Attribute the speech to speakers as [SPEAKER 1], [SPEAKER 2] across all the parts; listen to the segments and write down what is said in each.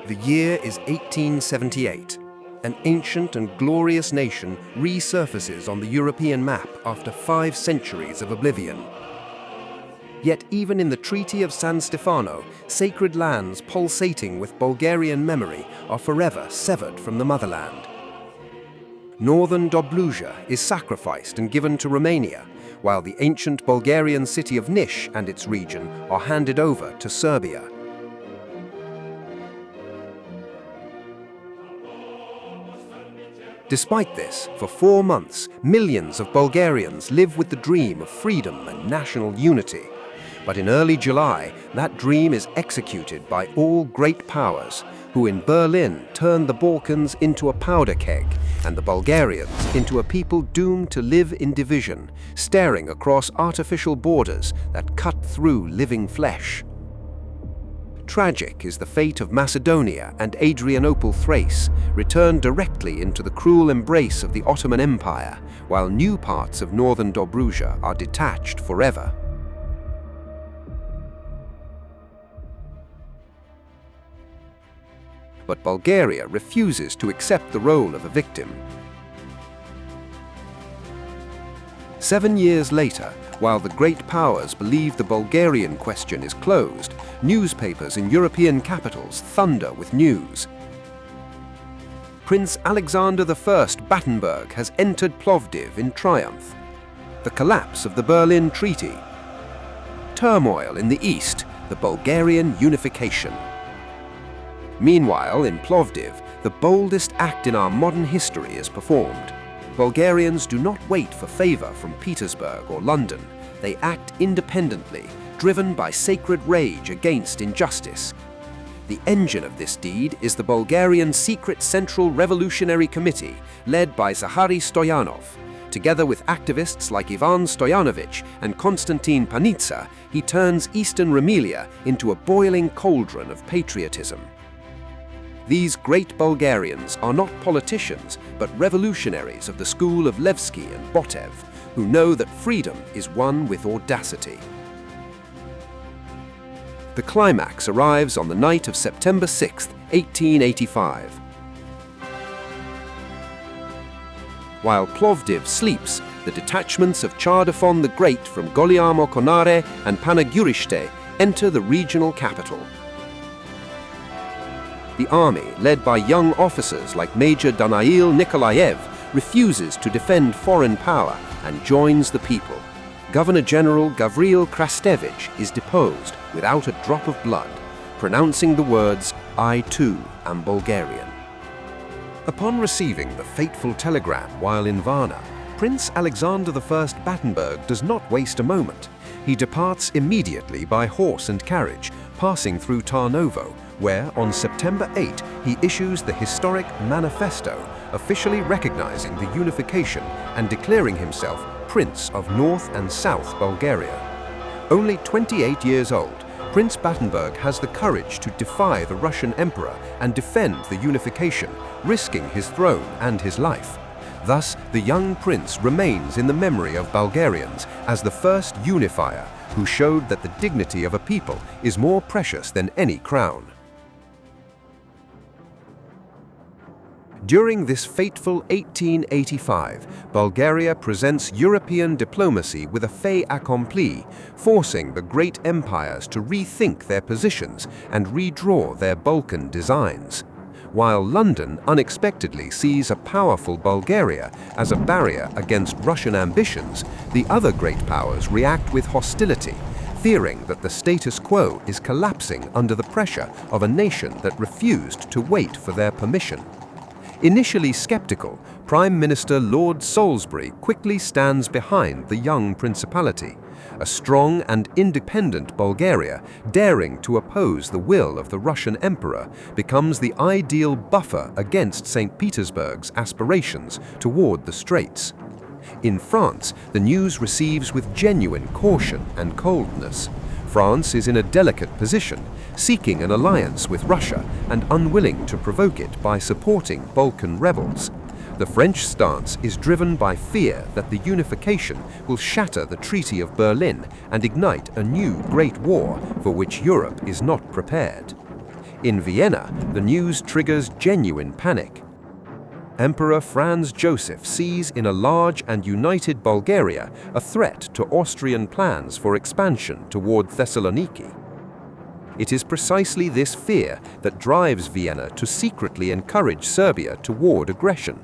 [SPEAKER 1] The year is 1878. An ancient and glorious nation resurfaces on the European map after 5 centuries of oblivion. Yet even in the Treaty of San Stefano, sacred lands pulsating with Bulgarian memory are forever severed from the motherland. Northern Dobruja is sacrificed and given to Romania, while the ancient Bulgarian city of Niš and its region are handed over to Serbia. Despite this, for 4 months, millions of Bulgarians live with the dream of freedom and national unity. But in early July, that dream is executed by all great powers, who in Berlin turn the Balkans into a powder keg and the Bulgarians into a people doomed to live in division, staring across artificial borders that cut through living flesh. Tragic is the fate of Macedonia and Adrianople Thrace, returned directly into the cruel embrace of the Ottoman Empire, while new parts of northern Dobruja are detached forever. But Bulgaria refuses to accept the role of a victim. 7 years later, while the great powers believe the Bulgarian question is closed, newspapers in European capitals thunder with news. Prince Alexander I Battenberg has entered Plovdiv in triumph. The collapse of the Berlin Treaty. Turmoil in the east, the Bulgarian unification. Meanwhile, in Plovdiv, the boldest act in our modern history is performed. Bulgarians do not wait for favor from Petersburg or London. They act independently, driven by sacred rage against injustice. The engine of this deed is the Bulgarian Secret Central Revolutionary Committee, led by ЗахариSтоянов. Together with activists like Ivan Stoyanovich and Konstantin Panitsa, he turns Eastern Rumelia into a boiling cauldron of patriotism. These great Bulgarians are not politicians, but revolutionaries of the school of Levski and Botev, who know that freedom is won with audacity. The climax arrives on the night of September 6, 1885. While Plovdiv sleeps, the detachments of Chardafon the Great from Goliamo Konare and Panagurishte enter the regional capital. The army, led by young officers like Major Danail Nikolaev, refuses to defend foreign power and joins the people. Governor-General Gavril Krastevich is deposed without a drop of blood, pronouncing the words, "I too am Bulgarian." Upon receiving the fateful telegram while in Varna, Prince Alexander I Battenberg does not waste a moment. He departs immediately by horse and carriage, passing through Tarnovo, where on September 8 he issues the historic Manifesto, officially recognizing the unification and declaring himself Prince of North and South Bulgaria. Only 28 years old, Prince Battenberg has the courage to defy the Russian Emperor and defend the unification, risking his throne and his life. Thus, the young prince remains in the memory of Bulgarians as the first unifier who showed that the dignity of a people is more precious than any crown. During this fateful 1885, Bulgaria presents European diplomacy with a fait accompli, forcing the great empires to rethink their positions and redraw their Balkan designs. While London unexpectedly sees a powerful Bulgaria as a barrier against Russian ambitions, the other great powers react with hostility, fearing that the status quo is collapsing under the pressure of a nation that refused to wait for their permission. Initially skeptical, Prime Minister Lord Salisbury quickly stands behind the young principality. A strong and independent Bulgaria, daring to oppose the will of the Russian Emperor, becomes the ideal buffer against St. Petersburg's aspirations toward the Straits. In France, the news receives with genuine caution and coldness. France is in a delicate position, seeking an alliance with Russia and unwilling to provoke it by supporting Balkan rebels. The French stance is driven by fear that the unification will shatter the Treaty of Berlin and ignite a new Great War for which Europe is not prepared. In Vienna, the news triggers genuine panic. Emperor Franz Joseph sees in a large and united Bulgaria a threat to Austrian plans for expansion toward Thessaloniki. It is precisely this fear that drives Vienna to secretly encourage Serbia toward aggression.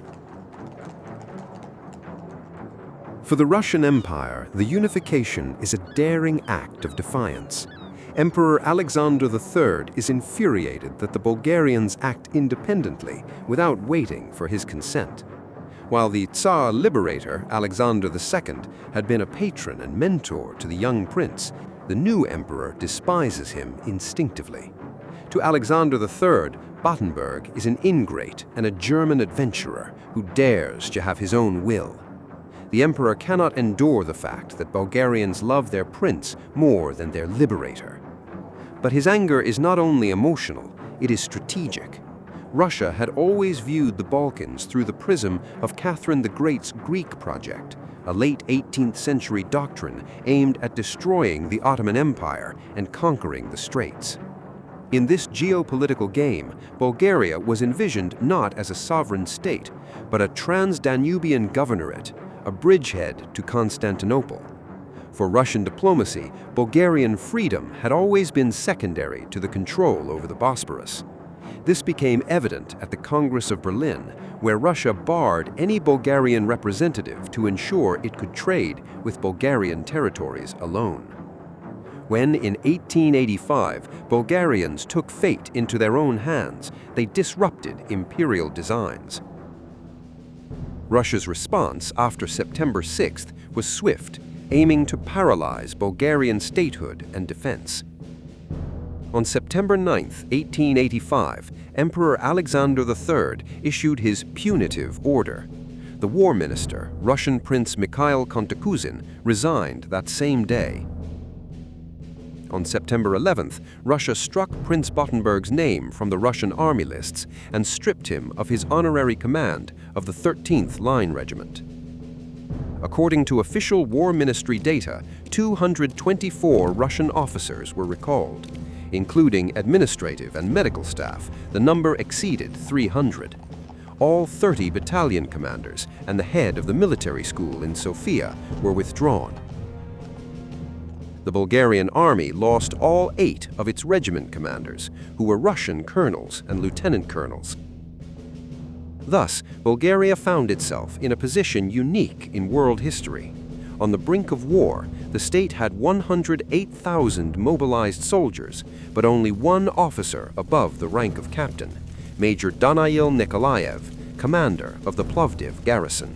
[SPEAKER 1] For the Russian Empire, the unification is a daring act of defiance. Emperor Alexander III is infuriated that the Bulgarians act independently without waiting for his consent. While the Tsar liberator, Alexander II, had been a patron and mentor to the young prince, the new emperor despises him instinctively. To Alexander III, Battenberg is an ingrate and a German adventurer who dares to have his own will. The emperor cannot endure the fact that Bulgarians love their prince more than their liberator. But his anger is not only emotional, it is strategic. Russia had always viewed the Balkans through the prism of Catherine the Great's Greek project, a late 18th century doctrine aimed at destroying the Ottoman Empire and conquering the Straits. In this geopolitical game, Bulgaria was envisioned not as a sovereign state, but a trans-Danubian governorate, a bridgehead to Constantinople. For Russian diplomacy, Bulgarian freedom had always been secondary to the control over the Bosporus. This became evident at the Congress of Berlin, where Russia barred any Bulgarian representative to ensure it could trade with Bulgarian territories alone. When, in 1885, Bulgarians took fate into their own hands, they disrupted imperial designs. Russia's response after September 6th was swift, aiming to paralyze Bulgarian statehood and defense. On September 9, 1885, Emperor Alexander III issued his punitive order. The war minister, Russian Prince Mikhail Kantakuzin, resigned that same day. On September 11th, Russia struck Prince Battenberg's name from the Russian army lists and stripped him of his honorary command of the 13th Line Regiment. According to official War Ministry data, 224 Russian officers were recalled. Including administrative and medical staff, the number exceeded 300. All 30 battalion commanders and the head of the military school in Sofia were withdrawn. The Bulgarian army lost all 8 of its regiment commanders, who were Russian colonels and lieutenant colonels. Thus, Bulgaria found itself in a position unique in world history. On the brink of war, the state had 108,000 mobilized soldiers, but only one officer above the rank of captain, Major Danail Nikolaev, commander of the Plovdiv garrison.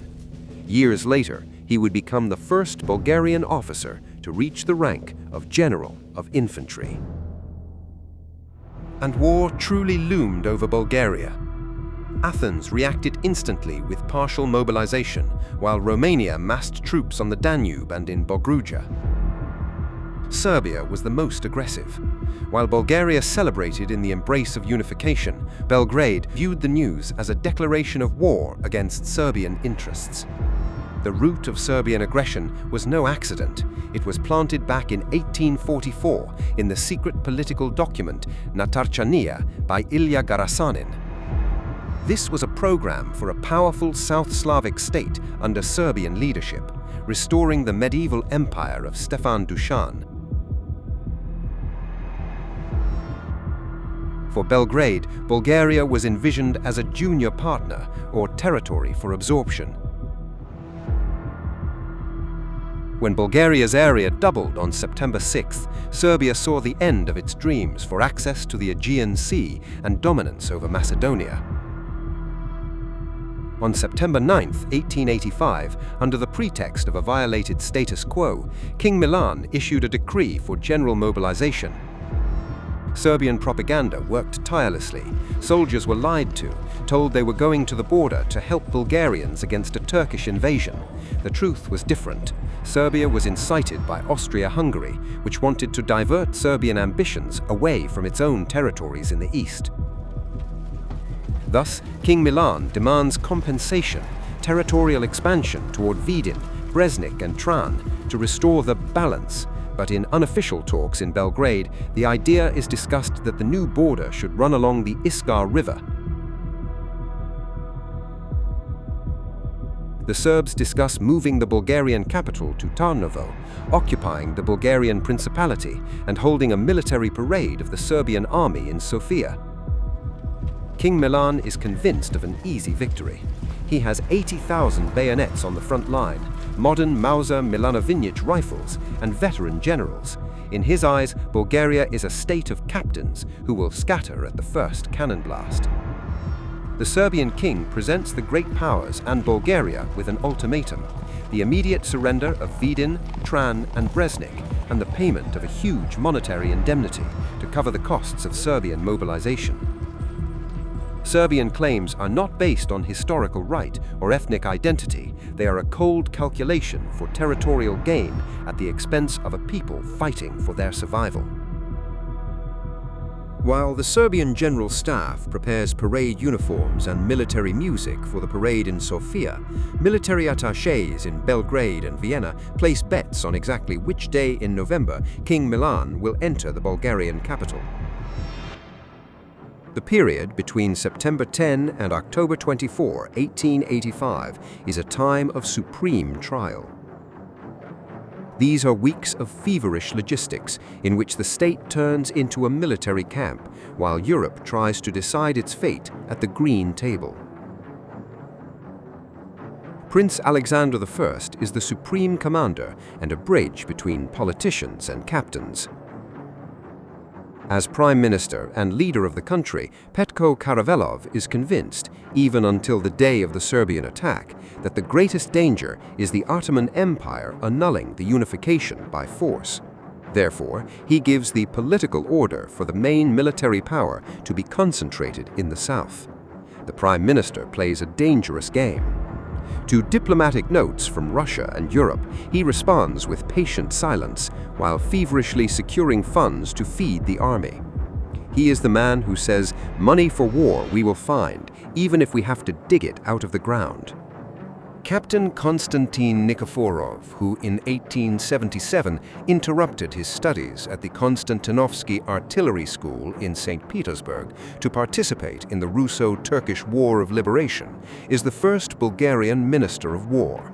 [SPEAKER 1] Years later, he would become the first Bulgarian officer to reach the rank of General of Infantry. And war truly loomed over Bulgaria. Athens reacted instantly with partial mobilization, while Romania massed troops on the Danube and in Bogruja. Serbia was the most aggressive. While Bulgaria celebrated in the embrace of unification, Belgrade viewed the news as a declaration of war against Serbian interests. The root of Serbian aggression was no accident. It was planted back in 1844 in the secret political document Natarchania by Ilya Garasanin. This was a program for a powerful South Slavic state under Serbian leadership, restoring the medieval empire of Stefan Dušan. For Belgrade, Bulgaria was envisioned as a junior partner or territory for absorption. When Bulgaria's area doubled on September 6th, Serbia saw the end of its dreams for access to the Aegean Sea and dominance over Macedonia. On September 9, 1885, under the pretext of a violated status quo, King Milan issued a decree for general mobilization. Serbian propaganda worked tirelessly. Soldiers were lied to, told they were going to the border to help Bulgarians against a Turkish invasion. The truth was different. Serbia was incited by Austria-Hungary, which wanted to divert Serbian ambitions away from its own territories in the east. Thus, King Milan demands compensation, territorial expansion toward Vidin, Breznik and Tran to restore the balance but in unofficial talks in Belgrade, the idea is discussed that the new border should run along the Iskar River. The Serbs discuss moving the Bulgarian capital to Tarnovo, occupying the Bulgarian Principality, and holding a military parade of the Serbian army in Sofia. King Milan is convinced of an easy victory. He has 80,000 bayonets on the front line, modern Mauser Milanovinich rifles, and veteran generals. In his eyes, Bulgaria is a state of captains who will scatter at the first cannon blast. The Serbian king presents the great powers and Bulgaria with an ultimatum: the immediate surrender of Vidin, Tran, and Breznik, and the payment of a huge monetary indemnity to cover the costs of Serbian mobilization. Serbian claims are not based on historical right or ethnic identity. They are a cold calculation for territorial gain at the expense of a people fighting for their survival. While the Serbian General Staff prepares parade uniforms and military music for the parade in Sofia, military attachés in Belgrade and Vienna place bets on exactly which day in November King Milan will enter the Bulgarian capital. The period between September 10 and October 24, 1885, is a time of supreme trial. These are weeks of feverish logistics in which the state turns into a military camp, while Europe tries to decide its fate at the Green Table. Prince Alexander I is the supreme commander and a bridge between politicians and captains. As Prime Minister and leader of the country, Petko Karavelov is convinced, even until the day of the Serbian attack, that the greatest danger is the Ottoman Empire annulling the unification by force. Therefore, he gives the political order for the main military power to be concentrated in the south. The Prime Minister plays a dangerous game. To diplomatic notes from Russia and Europe, he responds with patient silence while feverishly securing funds to feed the army. He is the man who says, "Money for war we will find, even if we have to dig it out of the ground." Captain Konstantin Nikiforov, who in 1877 interrupted his studies at the Konstantinovsky Artillery School in St. Petersburg to participate in the Russo-Turkish War of Liberation, is the first Bulgarian Minister of War.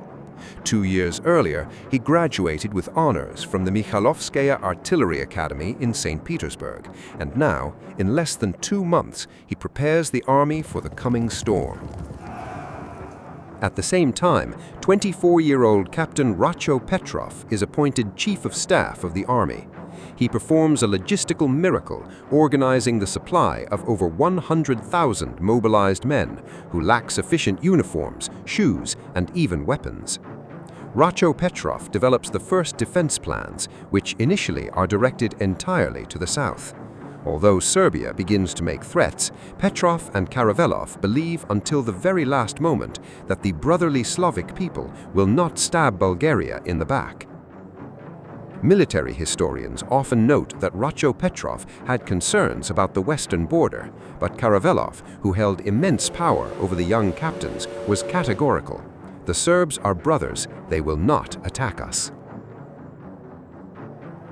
[SPEAKER 1] 2 years earlier, he graduated with honors from the Mikhailovskaya Artillery Academy in St. Petersburg, and now, in less than 2 months, he prepares the army for the coming storm. At the same time, 24-year-old Captain РачоПетров is appointed Chief of Staff of the Army. He performs a logistical miracle, organizing the supply of over 100,000 mobilized men who lack sufficient uniforms, shoes, and even weapons. РачоПетров develops the first defense plans, which initially are directed entirely to the south. Although Serbia begins to make threats, Petrov and Karavelov believe until the very last moment that the brotherly Slavic people will not stab Bulgaria in the back. Military historians often note that РачоПетров had concerns about the western border, but Karavelov, who held immense power over the young captains, was categorical. "The Serbs are brothers, they will not attack us."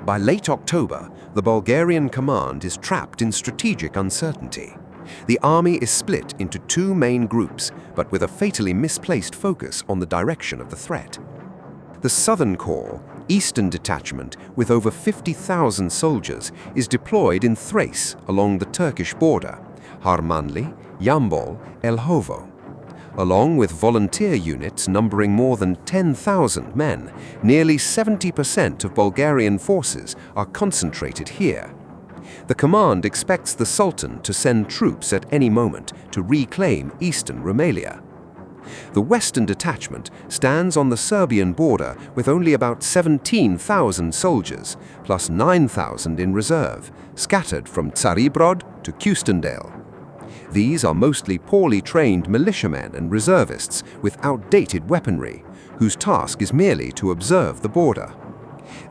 [SPEAKER 1] By late October, the Bulgarian command is trapped in strategic uncertainty. The army is split into 2 main groups, but with a fatally misplaced focus on the direction of the threat. The Southern Corps, Eastern Detachment, with over 50,000 soldiers, is deployed in Thrace along the Turkish border, Harmanli, Yambol, Elhovo. Along with volunteer units numbering more than 10,000 men, nearly 70% of Bulgarian forces are concentrated here. The command expects the Sultan to send troops at any moment to reclaim eastern Rumelia. The Western Detachment stands on the Serbian border with only about 17,000 soldiers, plus 9,000 in reserve, scattered from Tsaribrod to Kustendale. These are mostly poorly trained militiamen and reservists with outdated weaponry, whose task is merely to observe the border.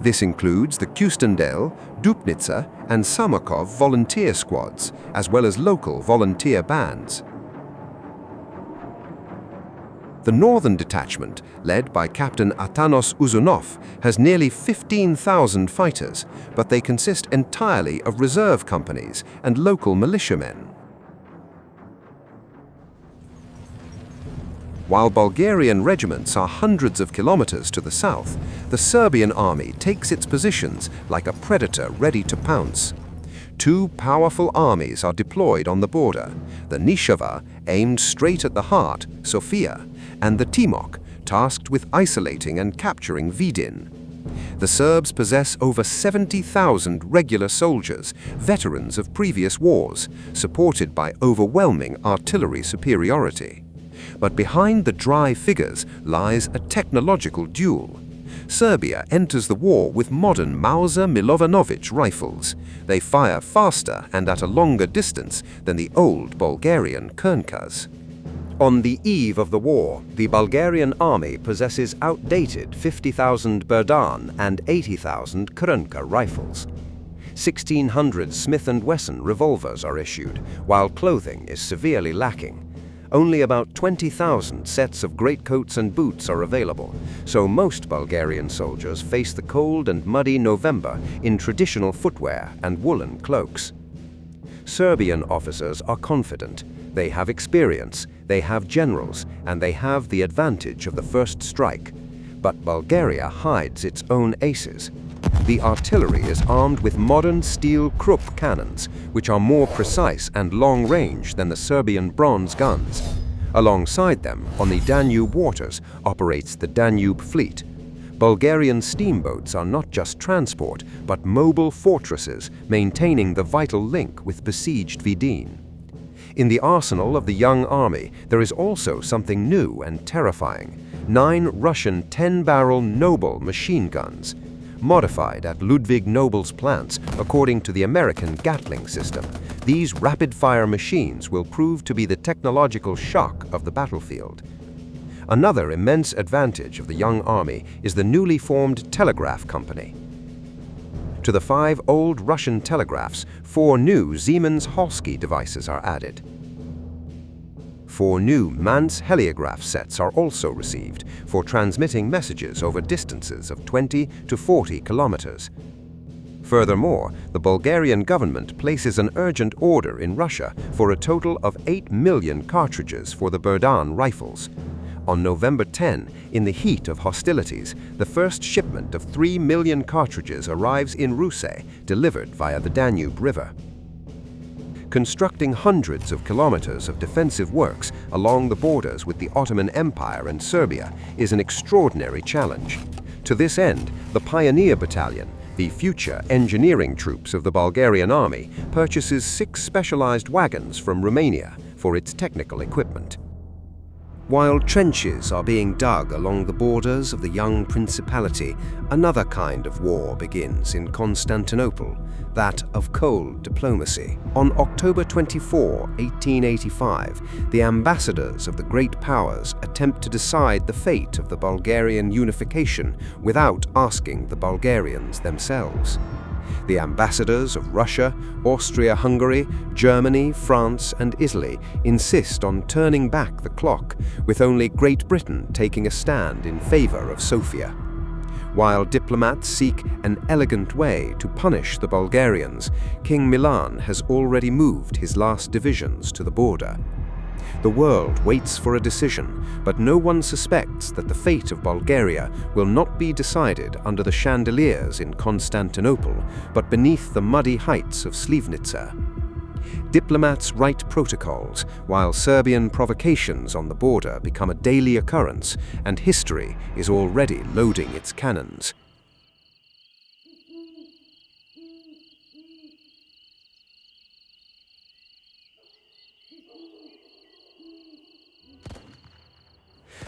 [SPEAKER 1] This includes the Kustendale, Dupnica, and Samakov volunteer squads, as well as local volunteer bands. The northern detachment, led by Captain Atanas Uzunov, has nearly 15,000 fighters, but they consist entirely of reserve companies and local militiamen. While Bulgarian regiments are hundreds of kilometers to the south, the Serbian army takes its positions like a predator ready to pounce. Two powerful armies are deployed on the border, the Nišava, aimed straight at the heart, Sofia, and the Timok, tasked with isolating and capturing Vidin. The Serbs possess over 70,000 regular soldiers, veterans of previous wars, supported by overwhelming artillery superiority. But behind the dry figures lies a technological duel. Serbia enters the war with modern Mauser Milovanovic rifles. They fire faster and at a longer distance than the old Bulgarian Krnkas. On the eve of the war, the Bulgarian army possesses outdated 50,000 Berdan and 80,000 Krnka rifles. 1,600 Smith & Wesson revolvers are issued, while clothing is severely lacking. Only about 20,000 sets of greatcoats and boots are available, so most Bulgarian soldiers face the cold and muddy November in traditional footwear and woolen cloaks. Serbian officers are confident. They have experience, they have generals, and they have the advantage of the first strike. But Bulgaria hides its own aces. The artillery is armed with modern steel Krupp cannons, which are more precise and long-range than the Serbian bronze guns. Alongside them, on the Danube waters, operates the Danube Fleet. Bulgarian steamboats are not just transport, but mobile fortresses maintaining the vital link with besieged Vidin. In the arsenal of the young army, there is also something new and terrifying: 9 Russian 10-barrel Noble machine guns. Modified at Ludwig Nobel's plants according to the American Gatling system, these rapid-fire machines will prove to be the technological shock of the battlefield. Another immense advantage of the young army is the newly formed telegraph company. To the 5 old Russian telegraphs, 4 new Siemens Halsky devices are added. 4 new Manz heliograph sets are also received for transmitting messages over distances of 20 to 40 kilometers. Furthermore, the Bulgarian government places an urgent order in Russia for a total of 8 million cartridges for the Berdan rifles. On November 10, in the heat of hostilities, the first shipment of 3 million cartridges arrives in Ruse, delivered via the Danube River. Constructing hundreds of kilometers of defensive works along the borders with the Ottoman Empire and Serbia is an extraordinary challenge. To this end, the Pioneer Battalion, the future engineering troops of the Bulgarian army, purchases 6 specialized wagons from Romania for its technical equipment. While trenches are being dug along the borders of the young principality, another kind of war begins in Constantinople, that of cold diplomacy. On October 24, 1885, the ambassadors of the great powers attempt to decide the fate of the Bulgarian unification without asking the Bulgarians themselves. The ambassadors of Russia, Austria-Hungary, Germany, France, and Italy insist on turning back the clock, with only Great Britain taking a stand in favor of Sofia. While diplomats seek an elegant way to punish the Bulgarians, King Milan has already moved his last divisions to the border. The world waits for a decision, but no one suspects that the fate of Bulgaria will not be decided under the chandeliers in Constantinople, but beneath the muddy heights of Sливница. Diplomats write protocols, while Serbian provocations on the border become a daily occurrence, and history is already loading its cannons.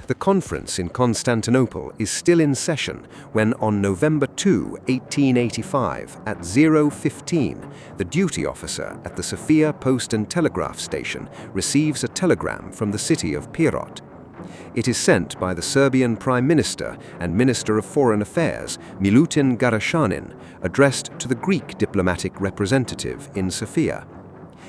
[SPEAKER 1] The conference in Constantinople is still in session when, on November 2, 1885, at 0:15, the duty officer at the Sofia Post and Telegraph Station receives a telegram from the city of Pirot. It is sent by the Serbian Prime Minister and Minister of Foreign Affairs, Milutin Garashanin, addressed to the Greek diplomatic representative in Sofia.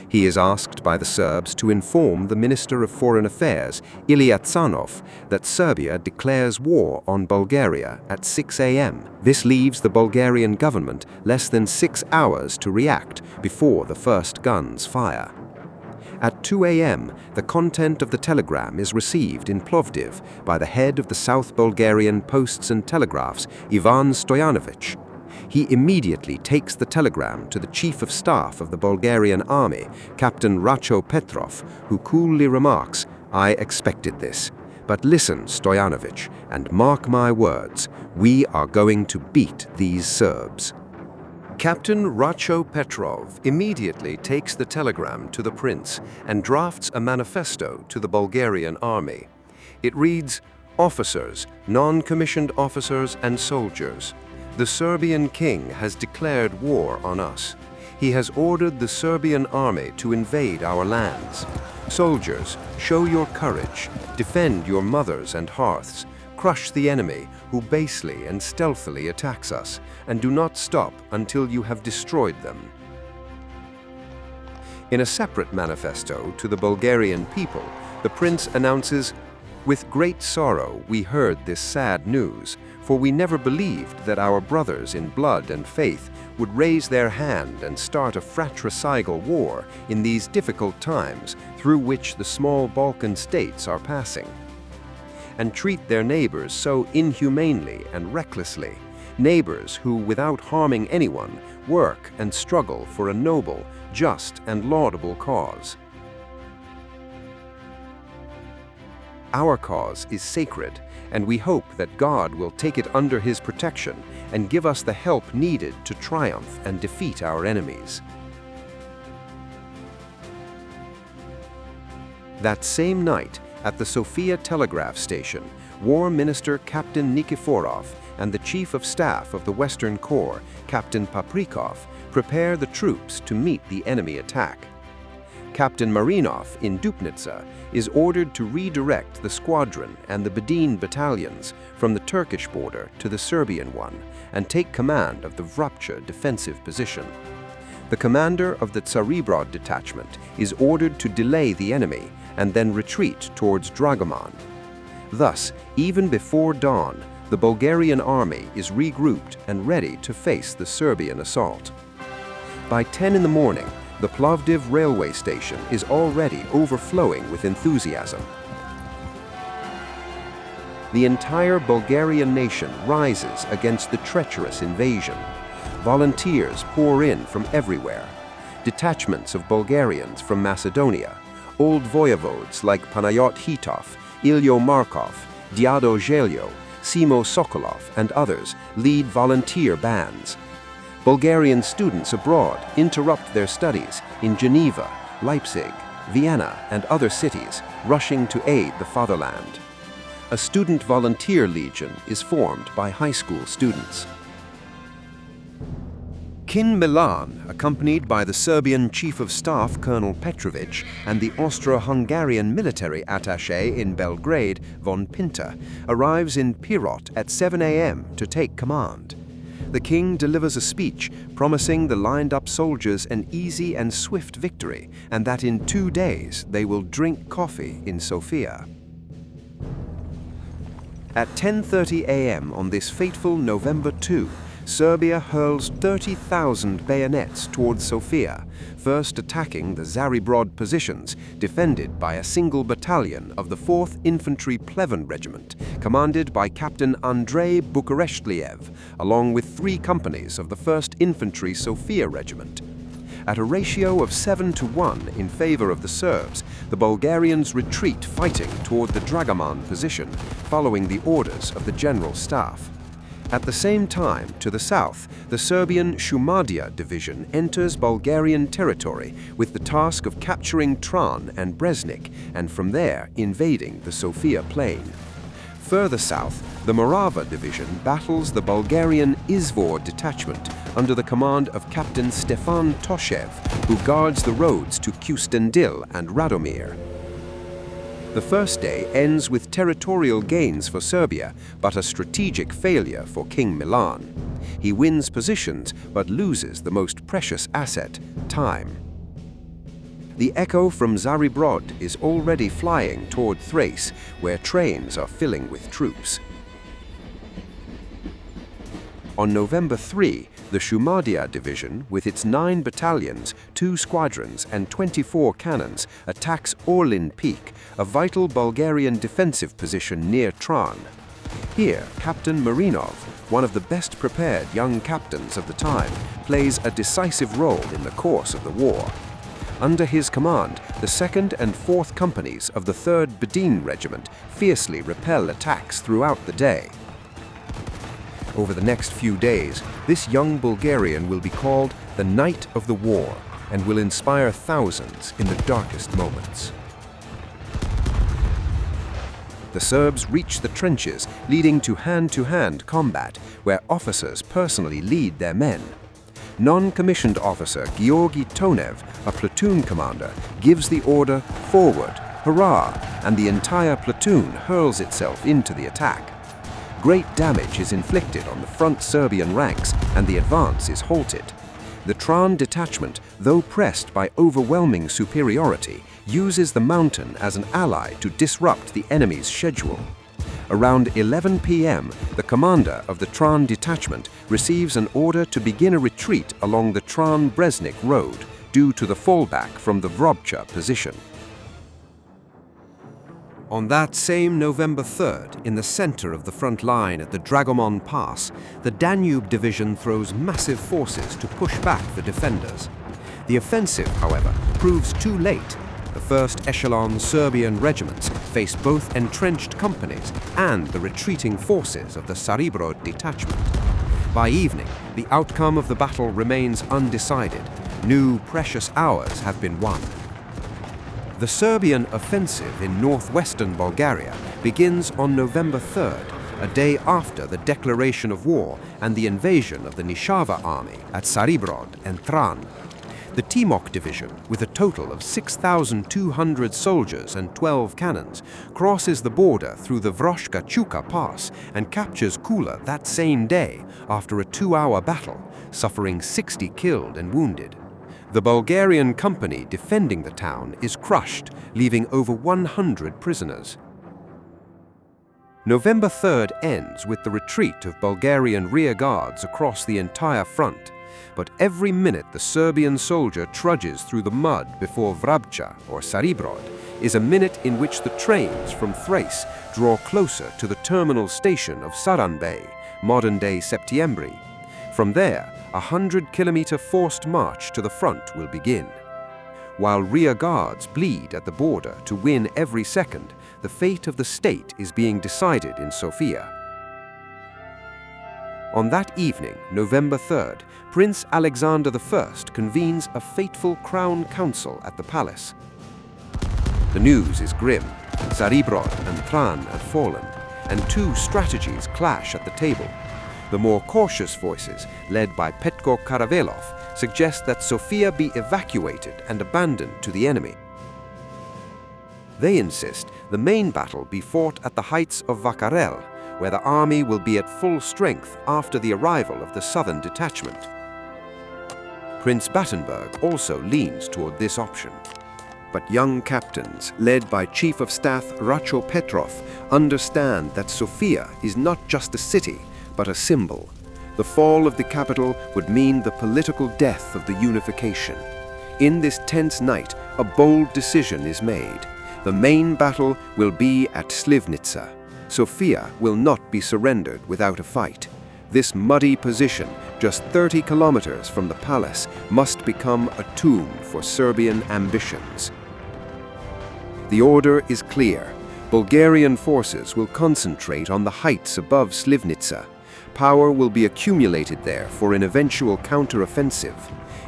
[SPEAKER 1] He is asked by the Serbs to inform the Minister of Foreign Affairs, Ilija Canov, that Serbia declares war on Bulgaria at 6 a.m. This leaves the Bulgarian government less than 6 hours to react before the first guns fire. At 2 a.m., the content of the telegram is received in Plovdiv by the head of the South Bulgarian Posts and Telegraphs, Ivan Stoyanovich. He immediately takes the telegram to the Chief of Staff of the Bulgarian Army, Captain РачоПетров, who coolly remarks, "I expected this. But listen, Stoyanovich, and mark my words, we are going to beat these Serbs." Captain РачоПетров immediately takes the telegram to the prince and drafts a manifesto to the Bulgarian army. It reads, "Officers, non-commissioned officers and soldiers, the Serbian king has declared war on us. He has ordered the Serbian army to invade our lands. Soldiers, show your courage, defend your mothers and hearths, crush the enemy who basely and stealthily attacks us, and do not stop until you have destroyed them." In a separate manifesto to the Bulgarian people, the prince announces, "With great sorrow we heard this sad news, for we never believed that our brothers in blood and faith would raise their hand and start a fratricidal war in these difficult times through which the small Balkan states are passing, and treat their neighbors so inhumanely and recklessly, neighbors who, without harming anyone, work and struggle for a noble, just, and laudable cause. Our cause is sacred, and we hope that God will take it under His protection and give us the help needed to triumph and defeat our enemies." That same night, at the Sofia telegraph station, War Minister Captain Nikiforov and the Chief of Staff of the Western Corps, Captain Paprikov, prepare the troops to meet the enemy attack. Captain Marinov in Dupnitsa is ordered to redirect the squadron and the Bedin battalions from the Turkish border to the Serbian one and take command of the Vrapcha defensive position. The commander of the Tsaribrod detachment is ordered to delay the enemy and then retreat towards Dragoman. Thus, even before dawn, the Bulgarian army is regrouped and ready to face the Serbian assault. By 10 in the morning, the Plovdiv railway station is already overflowing with enthusiasm. The entire Bulgarian nation rises against the treacherous invasion. Volunteers pour in from everywhere. Detachments of Bulgarians from Macedonia, old voivodes like Panayot Hitov, Ilyo Markov, Diado Zhelyo, Simo Sokolov, and others lead volunteer bands. Bulgarian students abroad interrupt their studies in Geneva, Leipzig, Vienna, and other cities, rushing to aid the fatherland. A student volunteer legion is formed by high school students. King Milan, accompanied by the Serbian Chief of Staff Colonel Petrovic and the Austro-Hungarian military attaché in Belgrade, von Pinter, arrives in Pirot at 7 a.m. to take command. The king delivers a speech promising the lined-up soldiers an easy and swift victory, and that in 2 days they will drink coffee in Sofia. At 10:30 a.m. on this fateful November 2, Serbia hurls 30,000 bayonets towards Sofia, first attacking the Zaribrod positions, defended by a single battalion of the 4th Infantry Pleven Regiment, commanded by Captain Andrei Bukareshliev, along with 3 companies of the 1st Infantry Sofia Regiment. At a ratio of 7-1 in favor of the Serbs, the Bulgarians retreat fighting toward the Dragoman position, following the orders of the General Staff. At the same time, to the south, the Serbian Shumadia division enters Bulgarian territory with the task of capturing Tran and Breznik, and from there invading the Sofia plain. Further south, the Morava division battles the Bulgarian Izvor detachment under the command of Captain Stefan Toshev, who guards the roads to Kustendil and Radomir. The first day ends with territorial gains for Serbia, but a strategic failure for King Milan. He wins positions, but loses the most precious asset, time. The echo from Zaribrod is already flying toward Thrace, where trains are filling with troops. On November 3, the Shumadia division, with its 9 battalions, 2 squadrons and 24 cannons, attacks Orlin Peak, a vital Bulgarian defensive position near Tran. Here, Captain Marinov, one of the best prepared young captains of the time, plays a decisive role in the course of the war. Under his command, the 2nd and 4th companies of the 3rd Bedin Regiment fiercely repel attacks throughout the day. Over the next few days, this young Bulgarian will be called the Knight of the War and will inspire thousands in the darkest moments. The Serbs reach the trenches, leading to hand-to-hand combat, where officers personally lead their men. Non-commissioned officer Georgi Tonev, a platoon commander, gives the order, "Forward, hurrah!" and the entire platoon hurls itself into the attack. Great damage is inflicted on the front Serbian ranks, and the advance is halted. The Tran detachment, though pressed by overwhelming superiority, uses the mountain as an ally to disrupt the enemy's schedule. Around 11 p.m., the commander of the Tran detachment receives an order to begin a retreat along the Tran-Breznik road due to the fallback from the Vrobcha position. On that same November 3rd, in the center of the front line at the Dragomon Pass, the Danube Division throws massive forces to push back the defenders. The offensive, however, proves too late. The first echelon Serbian regiments face both entrenched companies and the retreating forces of the Zaribrod detachment. By evening, the outcome of the battle remains undecided. New precious hours have been won. The Serbian offensive in northwestern Bulgaria begins on November 3rd, a day after the declaration of war and the invasion of the Nishava army at Zaribrod and Tran. The Timok division, with a total of 6,200 soldiers and 12 cannons, crosses the border through the Vroshka-Chuka pass and captures Kula that same day after a 2-hour battle, suffering 60 killed and wounded. The Bulgarian company defending the town is crushed, leaving over 100 prisoners. November 3rd ends with the retreat of Bulgarian rear guards across the entire front, but every minute the Serbian soldier trudges through the mud before Vrabcha or Zaribrod is a minute in which the trains from Thrace draw closer to the terminal station of Saranbey, modern-day Septiembri. From there, a 100-kilometer forced march to the front will begin. While rear guards bleed at the border to win every second, the fate of the state is being decided in Sofia. On that evening, November 3rd, Prince Alexander I convenes a fateful crown council at the palace. The news is grim. Zaribrod and Tran have fallen, and 2 strategies clash at the table. The more cautious voices, led by Petko Karavelov, suggest that Sofia be evacuated and abandoned to the enemy. They insist the main battle be fought at the heights of Vakarel, where the army will be at full strength after the arrival of the southern detachment. Prince Battenberg also leans toward this option. But young captains, led by Chief of Staff РачоПетров, understand that Sofia is not just a city, but a symbol. The fall of the capital would mean the political death of the unification. In this tense night, a bold decision is made. The main battle will be at Sливница. Sofia will not be surrendered without a fight. This muddy position, just 30 kilometers from the palace, must become a tomb for Serbian ambitions. The order is clear. Bulgarian forces will concentrate on the heights above Sливnica. Power will be accumulated there for an eventual counter-offensive.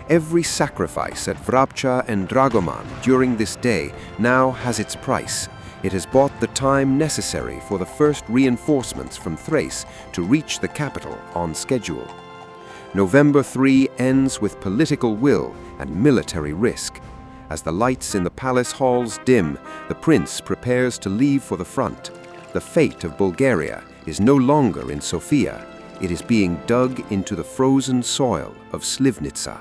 [SPEAKER 1] Every sacrifice at Vrabcha and Dragomon during this day now has its price. It has bought the time necessary for the first reinforcements from Thrace to reach the capital on schedule. November 3 ends with political will and military risk. As the lights in the palace halls dim, the prince prepares to leave for the front. The fate of Bulgaria is no longer in Sofia. It is being dug into the frozen soil of Sливnica.